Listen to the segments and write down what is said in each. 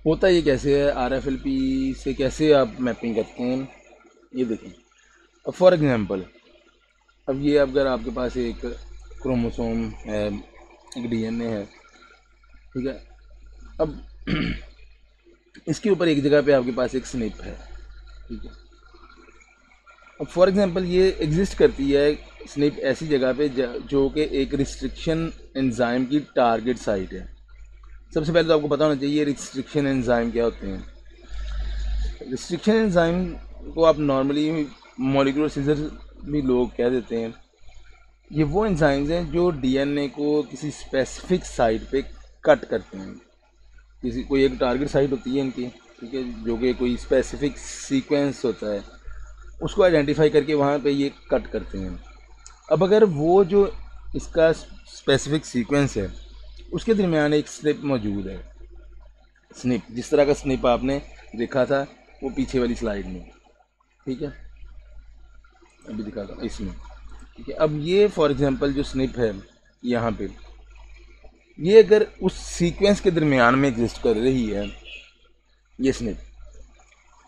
होता ये कैसे है, RFLP से कैसे आप मैपिंग करते हैं, ये देखें। अब फॉर एग्जांपल, अब ये अगर आपके पास एक क्रोमोसोम है, एक DNA है, ठीक है। अब इसके ऊपर एक जगह पे आपके पास एक स्निप है, ठीक है। अब फॉर एग्जांपल ये एग्जिस्ट करती है स्निप ऐसी जगह पे जो कि एक रिस्ट्रिक्शन एंजाइम की टारगेट साइट है। सबसे पहले तो आपको पता होना चाहिए रिस्ट्रिक्शन एंजाइम क्या होते हैं। रिस्ट्रिक्शन एंजाइम को आप नॉर्मली मॉलिक्यूलर सीजर भी लोग कह देते हैं। ये वो एंजाइम्स हैं जो DNA को किसी स्पेसिफिक साइट पे कट करते हैं। किसी कोई एक टारगेट साइट होती है इनकी, ठीक है, जो कि कोई स्पेसिफिक सीक्वेंस होता है, उसको आइडेंटिफाई करके वहाँ पे ये कट करते हैं। अब अगर वो जो इसका स्पेसिफिक सीक्वेंस है उसके दरमियान एक स्निप मौजूद है, स्निप जिस तरह का स्निप आपने देखा था वो पीछे वाली स्लाइड में, ठीक है, अभी दिखा था इसमें, ठीक है। अब ये फॉर एग्जांपल जो स्निप है यहाँ पे, ये अगर उस सीक्वेंस के दरमियान में एग्जिस्ट कर रही है ये स्निप,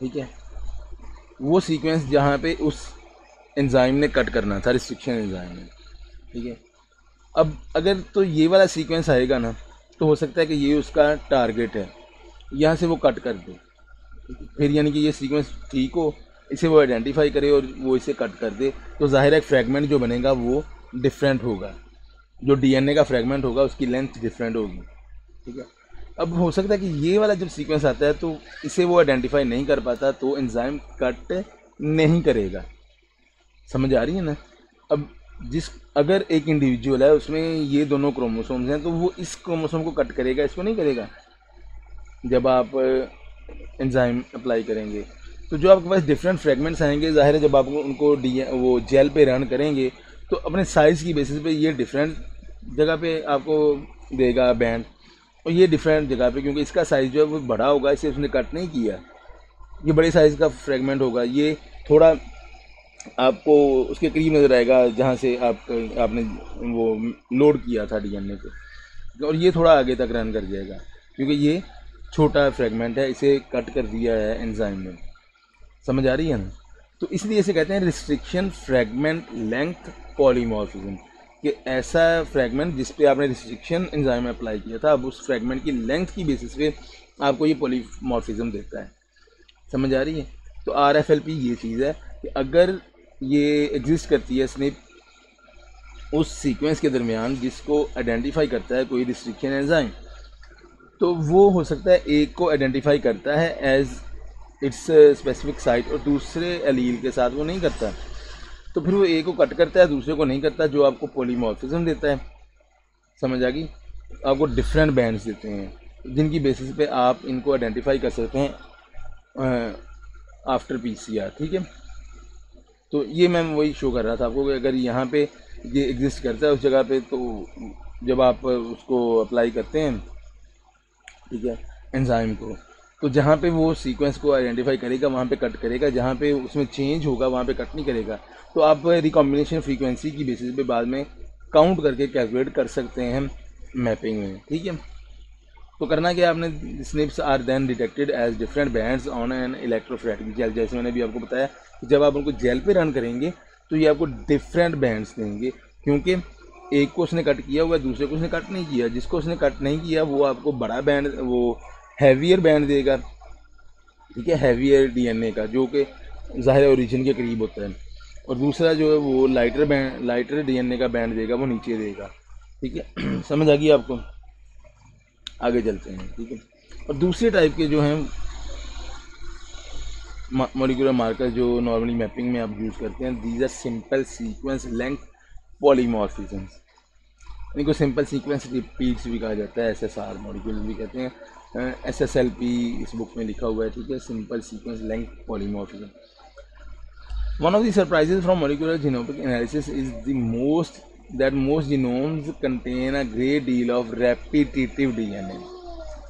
ठीक है, वो सीक्वेंस जहाँ पे उस एंजाइम ने कट करना था, रिस्ट्रिक्शन एंजाइम ने, ठीक है। अब अगर तो ये वाला सीक्वेंस आएगा ना, तो हो सकता है कि ये उसका टारगेट है, यहाँ से वो कट कर दे, फिर यानी कि ये सीक्वेंस ठीक हो, इसे वो आइडेंटिफाई करे और वो इसे कट कर दे, तो ज़ाहिर है फ्रैगमेंट जो बनेगा वो डिफरेंट होगा। जो DNA का फ्रैगमेंट होगा उसकी लेंथ डिफरेंट होगी, ठीक है। अब हो सकता है कि ये वाला जब सीक्वेंस आता है तो इसे वो आइडेंटिफाई नहीं कर पाता, तो एंजाइम कट नहीं करेगा। समझ आ रही है ना। अब जिस अगर एक इंडिविजुअल है उसमें ये दोनों क्रोमोसोम्स हैं, तो वो इस क्रोमोसोम को कट करेगा, इसको नहीं करेगा। जब आप एंजाइम अप्लाई करेंगे तो जो आपके पास डिफरेंट फ्रेगमेंट्स आएंगे, ज़ाहिर है जब आप उनको वो जेल पे रन करेंगे तो अपने साइज़ की बेसिस पे ये डिफरेंट जगह पे आपको देगा बैंड, और ये डिफरेंट जगह पे, क्योंकि इसका साइज़ जो है वो बड़ा होगा, इसे उसने कट नहीं किया, ये बड़े साइज़ का फ्रेगमेंट होगा, ये थोड़ा आपको उसके करीब नज़र आएगा जहाँ से आपने वो लोड किया था DNA पे, और ये थोड़ा आगे तक रन कर जाएगा क्योंकि ये छोटा फ्रेगमेंट है, इसे कट कर दिया है एंजाइम ने। समझ आ रही है ना। तो इसलिए इसे कहते हैं रिस्ट्रिक्शन फ्रेगमेंट लेंथ पॉलीमॉर्फिज्म, कि ऐसा फ्रेगमेंट जिस पे आपने रिस्ट्रिक्शन एंजाइम अप्लाई किया था, अब उस फ्रेगमेंट की लेंथ की बेसिस पे आपको ये पॉलीमॉर्फिज्म देता है। समझ आ रही है। तो RFLP ये चीज़ है कि अगर ये एग्जिस्ट करती है स्निप उस सीक्वेंस के दरमियान जिसको आइडेंटिफाई करता है कोई रिस्ट्रिक्शन एंजाइम, तो वो हो सकता है एक को आइडेंटिफाई करता है एज इट्स स्पेसिफिक साइट और दूसरे एलील के साथ वो नहीं करता, तो फिर वो एक को कट करता है दूसरे को नहीं करता, जो आपको पॉलीमॉर्फिज्म देता है। समझ आ गई। आपको डिफरेंट बैंड्स देते हैं जिनकी बेसिस पे आप इनको आइडेंटिफाई कर सकते हैं आफ्टर PCR, ठीक है। तो ये मैं वही शो कर रहा था आपको कि अगर यहाँ पे ये एग्जिस्ट करता है उस जगह पे, तो जब आप उसको अप्लाई करते हैं, ठीक है, एंजाइम को, तो जहाँ पे वो सीक्वेंस को आइडेंटिफाई करेगा वहाँ पे कट करेगा, जहाँ पे उसमें चेंज होगा वहाँ पे कट नहीं करेगा। तो आप रिकॉम्बिनेशन फ्रीक्वेंसी की बेसिस पे बाद में काउंट करके कैलकुलेट कर सकते हैं मैपिंग में, ठीक है। तो करना क्या आपने, SNPs are then detected as different bands on an electrophoretic gel, जैसे मैंने भी आपको बताया कि जब आप उनको जेल पे रन करेंगे तो ये आपको डिफरेंट बैंड्स देंगे, क्योंकि एक को उसने कट किया हुआ है, दूसरे को उसने कट नहीं किया, जिसको उसने कट नहीं किया वो आपको बड़ा बैंड, वो हैवियर बैंड देगा, ठीक है, हैवियर DNA का, जो कि ज़ाहिर ओरिजिन के करीब होता है, और दूसरा जो है वो लाइटर DNA का बैंड देगा, वो नीचे देगा, ठीक है। समझ आ गई आपको। आगे चलते हैं, ठीक है। और दूसरे टाइप के जो हैं मॉलिक्यूलर मार्कर जो नॉर्मली मैपिंग में आप यूज़ करते हैं, these are simple sequence length polymorphisms, इनको सिंपल सीक्वेंस रिपीट्स भी कहा जाता है, SSR मॉलिक्यूल भी कहते हैं, SSLP इस बुक में लिखा हुआ है, ठीक है, simple sequence length polymorphism. One of the surprises from molecular genomic analysis is that most genomes contain a great deal of repetitive DNA.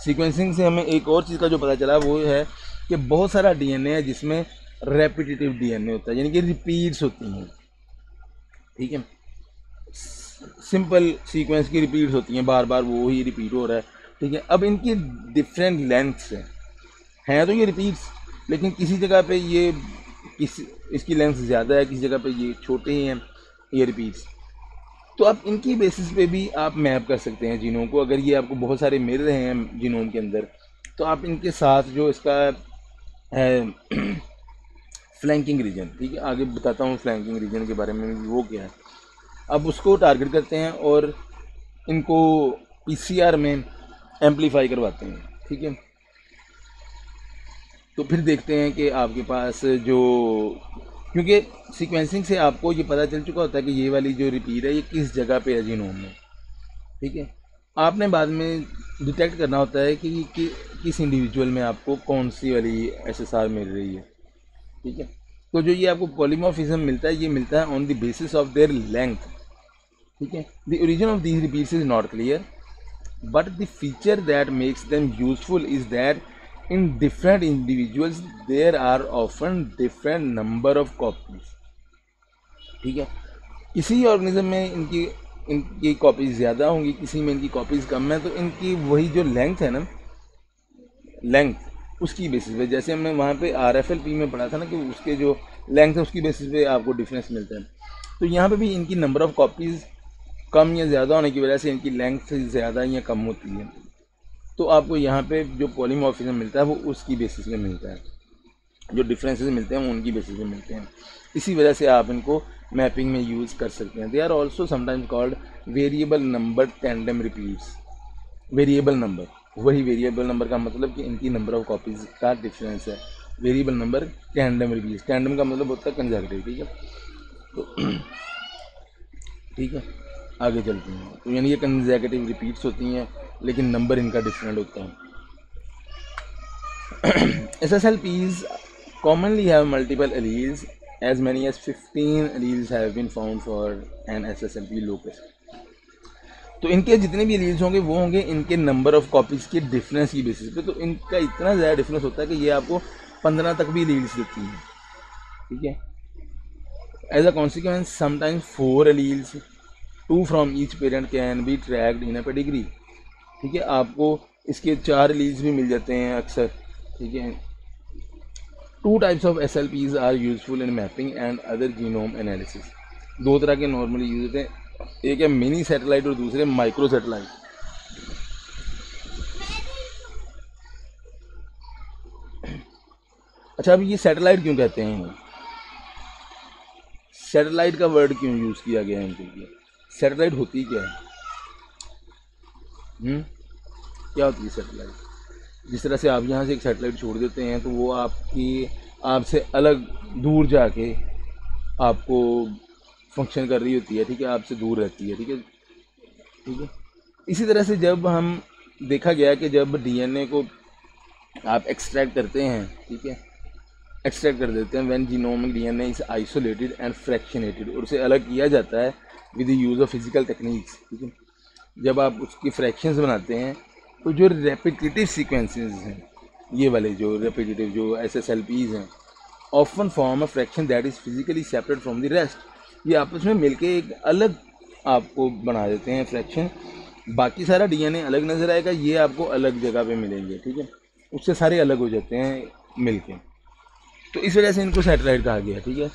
Sequencing से हमें एक और चीज़ का जो पता चला वो है कि बहुत सारा DNA है जिसमें रेपिटेटिव DNA होता है, यानी कि रिपीट्स होती हैं, ठीक है। सिंपल सीक्वेंस की रिपीट्स होती हैं, बार बार वो ही रिपीट हो रहा है, ठीक है। अब इनकी डिफरेंट लेंथ्स हैं तो ये रिपीट्स, लेकिन किसी जगह पे ये किसी इसकी लेंथ ज़्यादा है, किसी जगह पे ये छोटे ही हैं ये रिपीट्स। तो आप इनकी बेसिस पे भी आप मैप कर सकते हैं जीनोम को। अगर ये आपको बहुत सारे मिल रहे हैं जीनोम के अंदर, तो आप इनके साथ जो इसका है फ्लैंकिंग रीजन, ठीक है, आगे बताता हूँ फ्लैंकिंग रीजन के बारे में वो क्या है। अब उसको टारगेट करते हैं और इनको पीसीआर में एम्पलीफाई करवाते हैं, ठीक है। तो फिर देखते हैं कि आपके पास जो, क्योंकि सीक्वेंसिंग से आपको ये पता चल चुका होता है कि ये वाली जो रिपीट है ये किस जगह पे है जीनोम में, ठीक है। आपने बाद में डिटेक्ट करना होता है कि किस इंडिविजुअल में आपको कौन सी वाली एसएसआर मिल रही है, ठीक है। तो जो ये आपको पॉलीमॉर्फिज्म मिलता है, ये मिलता है on the basis of their length, ठीक है। The origin of these repeats is not clear, but the feature that makes them useful is that in different individuals there are often different number of copies, ठीक है। किसी organism में इनकी copies ज़्यादा होंगी, किसी में इनकी कॉपीज कम है, तो इनकी वही जो लेंथ है ना, लेंथ उसकी बेसिस पे, जैसे हमने वहाँ पे RFLP में पढ़ा था ना कि उसके जो लेंथ है उसकी बेसिस पे आपको डिफरेंस मिलता है। तो यहाँ पे भी इनकी नंबर ऑफ कॉपीज़ कम या ज़्यादा होने की वजह से इनकी लेंथ ज़्यादा या कम होती है। तो आपको यहाँ पे जो पॉलीमॉर्फिज्म मिलता है वो उसकी बेसिस पे मिलता है, जो डिफरेंसेस मिलते हैं वो उनकी बेसिस पे मिलते हैं। इसी वजह से आप इनको मैपिंग में यूज़ कर सकते हैं। They are also sometimes called variable number tandem repeats. Variable number, वही वेरिएबल नंबर का मतलब कि इनकी नंबर ऑफ कॉपीज़ का डिफरेंस है। Variable number tandem repeats, tandem का मतलब होता है कंजर्वेटिव, ठीक है। तो ठीक है, आगे चलते हैं। तो यानी ये कंजर्वेटिव रिपीट्स होती हैं, लेकिन नंबर इनका डिफरेंट होता है। SSLPs commonly have multiple alleles, as many as 15 alleles have been found for an SSLP locus। तो इनके जितने भी एलील्स होंगे वो होंगे इनके नंबर ऑफ कॉपीज के डिफरेंस की बेसिस पे। तो इनका इतना ज़्यादा डिफरेंस होता है कि ये आपको 15 तक भी एलील्स देती हैं, ठीक है। As a consequence sometimes 4 alleles 2 from each parent can be tracked in a pedigree, ठीक है। आपको इसके 4 एलील्स भी मिल जाते हैं अक्सर, ठीक है। 2 types of SLPs are useful in mapping and other genome analysis. 2 तरह के नॉर्मली यूज होते हैं, एक है मिनी सैटेलाइट और दूसरे माइक्रो सैटेलाइट। अच्छा, अब ये सैटेलाइट क्यों कहते हैं, सैटेलाइट का वर्ड क्यों यूज़ किया गया है इनके लिए? सैटेलाइट होती क्या है? क्या होती है सैटेलाइट? जिस तरह से आप यहाँ से एक सैटेलाइट छोड़ देते हैं तो वो आपसे अलग दूर जाके आपको फंक्शन कर रही होती है, ठीक है, आपसे दूर रहती है, ठीक है, ठीक है। इसी तरह से जब हम देखा गया कि जब DNA को आप एक्सट्रैक्ट करते हैं, ठीक है, एक्सट्रैक्ट कर देते हैं, when genomic DNA is isolated and फ्रैक्शनेटेड, और उसे अलग किया जाता है with the use of physical techniques, ठीक है। जब आप उसकी फ्रैक्शंस बनाते हैं तो जो रेपिटेटिव सीक्वेंसेस हैं, ये वाले जो रेपिटेटिव जो SSLPs हैं, often form a fraction that is physically separate from the rest. ये आपस में मिलके एक अलग आपको बना देते हैं फ्रैक्शन। बाकी सारा DNA अलग नज़र आएगा, ये आपको अलग जगह पे मिलेंगे, ठीक है, उससे सारे अलग हो जाते हैं मिलके। तो इस वजह से इनको सैटेलाइट कहा गया, ठीक है।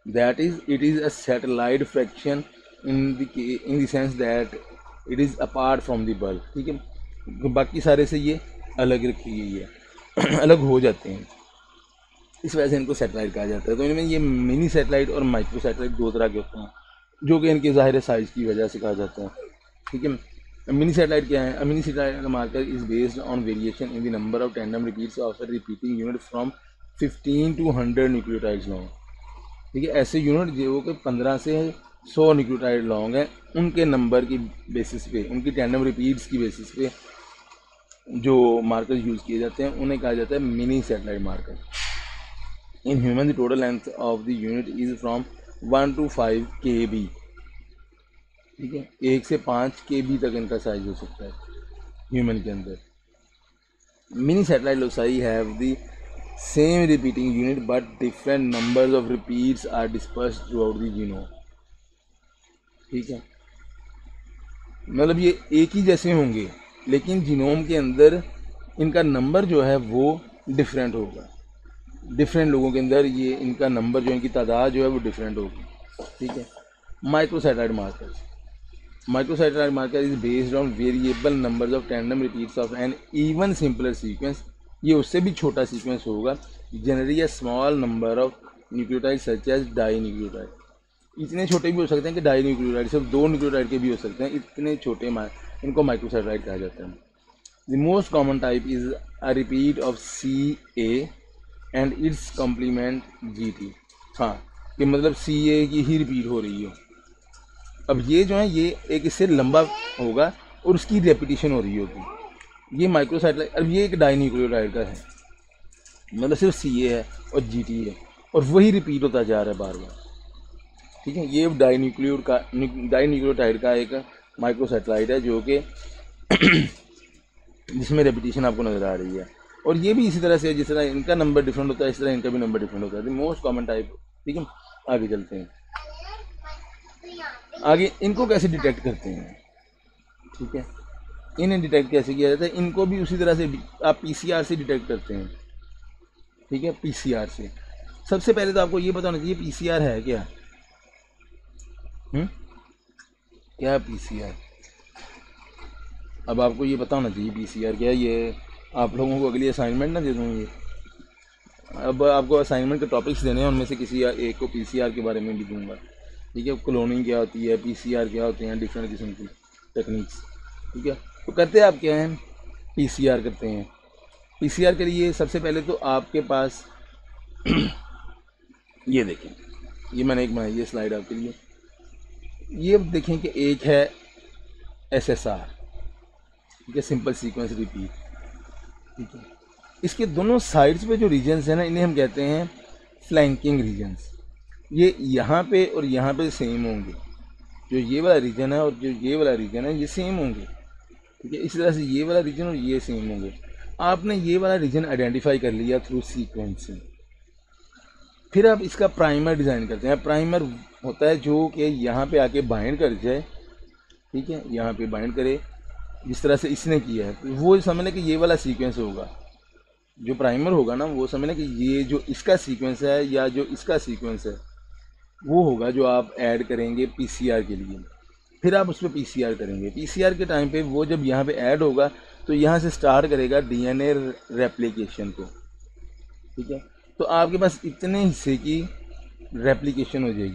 That is it is a satellite fraction in the sense that it is apart from the bulb, ठीक है। बाकी सारे से ये अलग रखी गई है अलग हो जाते हैं, इस वजह से इनको सैटेलाइट कहा जाता है। तो इनमें ये मिनी सैटेलाइट और माइक्रो सैटेलाइट 2 तरह के होते हैं, जो कि इनके ज़ाहिर साइज़ की वजह से कहा जाता है, ठीक है। मिनी सैटेलाइट क्या है? Mini satellite marker is based on variation in the number of tandem repeats of repeating unit from 15 to 100 nucleotides long, ठीक है। ऐसे यूनिट जो कि 15 से 100 न्यूक्लियोटाइड लॉन्ग हैं, उनके नंबर की बेसिस पे, उनकी टैंडम रिपीट्स की बेसिस पे जो मार्कर यूज़ किए जाते हैं उन्हें कहा जाता है mini satellite marker. In human the total length of the unit is from 1 to 5 kb, ठीक है, 1 से 5 kb तक इनका साइज हो सकता है ह्यूमन के अंदर। Mini satellite loci have the same repeating unit but different numbers of repeats are dispersed throughout the genome, ठीक है। मतलब ये एक ही जैसे होंगे, लेकिन जीनोम के अंदर इनका नंबर जो है वो डिफरेंट होगा। डिफरेंट लोगों के अंदर ये इनका नंबर जो, इनकी तादाद जो है वो डिफरेंट होगी। ठीक है। Microsatellite markers, microsatellite marker is based on variable numbers of tandem repeats of an even simpler sequence. ये उससे भी छोटा सीक्वेंस होगा। Generally a small number of nucleotide such as dinucleotide. इतने छोटे भी हो सकते हैं कि डाई न्यूक्लियोटाइड, सिर्फ 2 न्यूक्लियोटाइड के भी हो सकते हैं। इतने छोटे इनको माइक्रोसैटेलाइट कहा जाता है। The most common type is a repeat of CA and it's complement GT। हाँ, कि मतलब CA की ही रिपीट हो रही हो। अब ये जो है ये एक इससे लंबा होगा और उसकी रेपिटेशन हो रही होगी। ये माइक्रोसैटेलाइट, अब ये एक डाई न्यूक्लियोटाइड का है, मतलब सिर्फ CA है और GT है और वही रिपीट होता जा रहा है बार बार। ठीक है। ये डाई न्यूक्लियोटाइड का एक माइक्रोसैटेलाइट है जो कि जिसमें रेपिटेशन आपको नज़र आ रही है। और ये भी इसी तरह से, जिस तरह इनका नंबर डिफरेंट होता है, इस तरह इनका भी नंबर डिफरेंट होता है। Most common type. ठीक है, आगे चलते हैं। आगे इनको कैसे डिटेक्ट करते हैं? ठीक है, इन्हें डिटेक्ट कैसे किया जाता है? इनको भी उसी तरह से आप PCR से डिटेक्ट करते हैं। ठीक है, PCR से। सबसे पहले तो आपको ये बताना चाहिए PCR है क्या। क्या PCR? अब आपको ये पता होना चाहिए PCR क्या है। ये आप लोगों को अगली असाइनमेंट ना दे दूँ ये। अब आपको असाइनमेंट के टॉपिक्स देने हैं, उनमें से किसी एक को PCR के बारे में भी दूंगा। ठीक है, क्लोनिंग क्या होती है, PCR क्या होते हैं, डिफरेंट किस्म की टेक्निक्स। ठीक है, तो करते आप क्या हैं, PCR करते हैं। PCR के लिए सबसे पहले तो आपके पास ये देखें, ये मैंने एक बनाई है स्लाइड आपके लिए। ये देखें कि एक है SSR, ठीक है, सिंपल सीक्वेंस रिपीट। ठीक है, इसके दोनों साइड्स पे जो रीजन्स हैं ना, इन्हें हम कहते हैं फ्लैंकिंग रीजन्स। ये यहाँ पे और यहाँ पे सेम होंगे। जो ये वाला रीजन है और जो ये वाला रीजन है ये सेम होंगे। ठीक है, इसी तरह से ये वाला रीजन और ये सेम होंगे। आपने ये वाला रीजन आइडेंटिफाई कर लिया थ्रू सीक्वेंसिंग। फिर आप इसका प्राइमर डिज़ाइन करते हैं। प्राइमर होता है जो कि यहाँ पे आके बाइंड कर जाए। ठीक है, यहाँ पे बाइंड करे जिस तरह से इसने किया है, तो वो समझ लें कि ये वाला सीक्वेंस होगा। जो प्राइमर होगा ना, वो समझ लें कि ये जो इसका सीक्वेंस है या जो इसका सीक्वेंस है वो होगा जो आप ऐड करेंगे PCR के लिए। फिर आप उस पर PCR करेंगे। PCR के टाइम पे वो जब यहाँ पे ऐड होगा तो यहाँ से स्टार्ट करेगा DNA रेप्लिकेशन को। ठीक है, तो आपके पास इतने हिस्से की रेप्लिकेशन हो जाएगी।